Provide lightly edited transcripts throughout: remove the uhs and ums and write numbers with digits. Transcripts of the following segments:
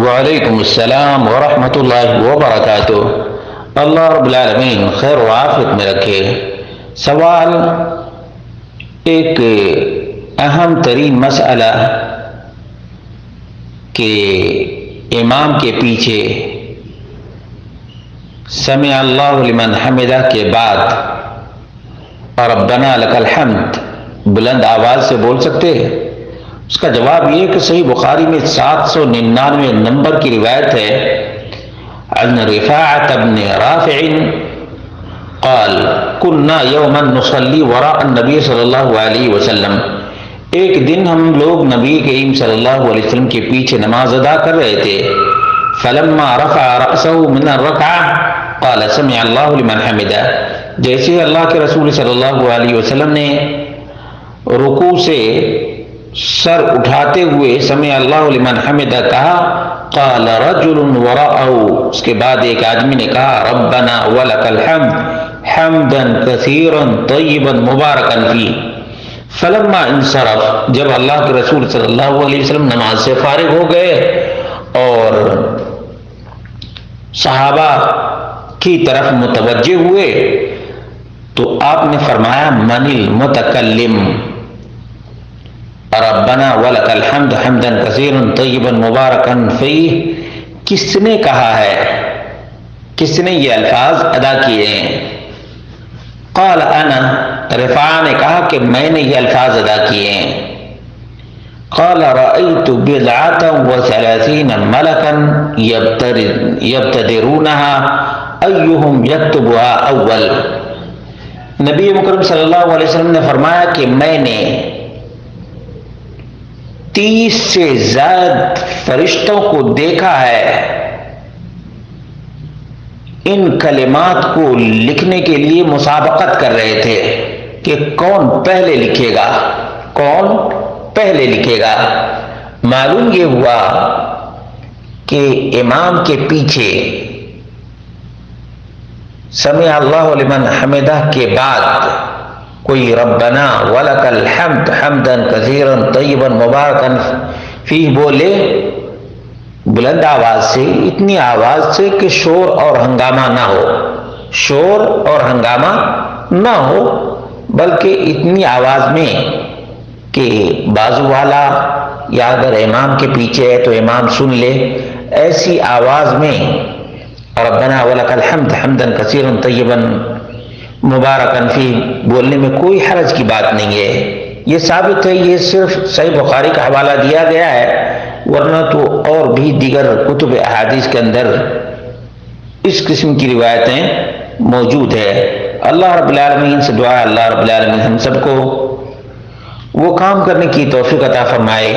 وعلیکم السلام ورحمۃ اللہ وبرکاتہ۔ اللہ رب العالمین خیر و عافیت میں رکھے۔ سوال ایک اہم ترین مسئلہ کہ امام کے پیچھے سمع اللہ لمن حمدہ کے بعد ربنا لک الحمد بلند آواز سے بول سکتے ہیں؟ اس کا جواب یہ کہ صحیح بخاری میں 799 نمبر کی روایت ہے، عن رفاعة بن رافع قال كنا يوما نصلي وراء النبي صلی اللہ علیہ وسلم، ایک دن ہم لوگ نبی کریم صلی اللہ علیہ وسلم کے پیچھے نماز ادا کر رہے تھے، فلما رفع رأسه من الركعة قال سمع الله لمن حمده، جیسے اللہ کے رسول صلی اللہ علیہ وسلم نے رکوع سے سر اٹھاتے ہوئے سمع اللہ لمن حمدہ کہا، قال رجل وراءه، اس کے بعد ایک آدمی نے کہا ربنا ولک الحمد حمدا کثیرا طیبا مبارکا فیہ، فلما انصرف، جب اللہ کے رسول صلی اللہ علیہ وسلم نماز سے فارغ ہو گئے اور صحابہ کی طرف متوجہ ہوئے تو آپ نے فرمایا من المتکلم، ربنا ولک الحمد حمدا کثیرا طیبا مبارکا فیہ، کس نے کہا ہے، کس نے یہ الفاظ ادا کیے ہیں؟ قال انا، رفاع نے کہا کہ میں نے یہ الفاظ ادا کیے ہیں۔ قال رأيت بضعة وثلاثين ملكا يبتدرونها أيهم يكتبها أول، نبی مکرم صلی اللہ علیہ وسلم نے فرمایا کہ میں نے 30 سے زائد فرشتوں کو دیکھا ہے ان کلمات کو لکھنے کے لیے مسابقت کر رہے تھے کہ کون پہلے لکھے گا، کون پہلے لکھے گا۔ معلوم یہ ہوا کہ امام کے پیچھے سمع اللہ لمن حمدہ کے بعد کوئی ربنا ولک الحمد حمدا کثیرا طیبا مبارکا فیہ بولے بلند آواز سے، اتنی آواز سے کہ شور اور ہنگامہ نہ ہو، شور اور ہنگامہ نہ ہو، بلکہ اتنی آواز میں کہ بازو والا یا اگر امام کے پیچھے ہے تو امام سن لے، ایسی آواز میں ربنا ولک الحمد حمدا کثیرا طیبا مبارکا فیہ بولنے میں کوئی حرج کی بات نہیں ہے۔ یہ ثابت ہے، یہ صرف صحیح بخاری کا حوالہ دیا گیا ہے، ورنہ تو اور بھی دیگر کتب احادیث کے اندر اس قسم کی روایتیں موجود ہے۔ اللہ رب العالمین سے دعا ہے اللہ رب العالمین ہم سب کو وہ کام کرنے کی توفیق عطا فرمائے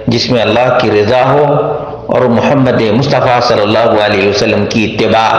جس میں اللہ کی رضا ہو اور محمد مصطفیٰ صلی اللہ علیہ وسلم کی اتباع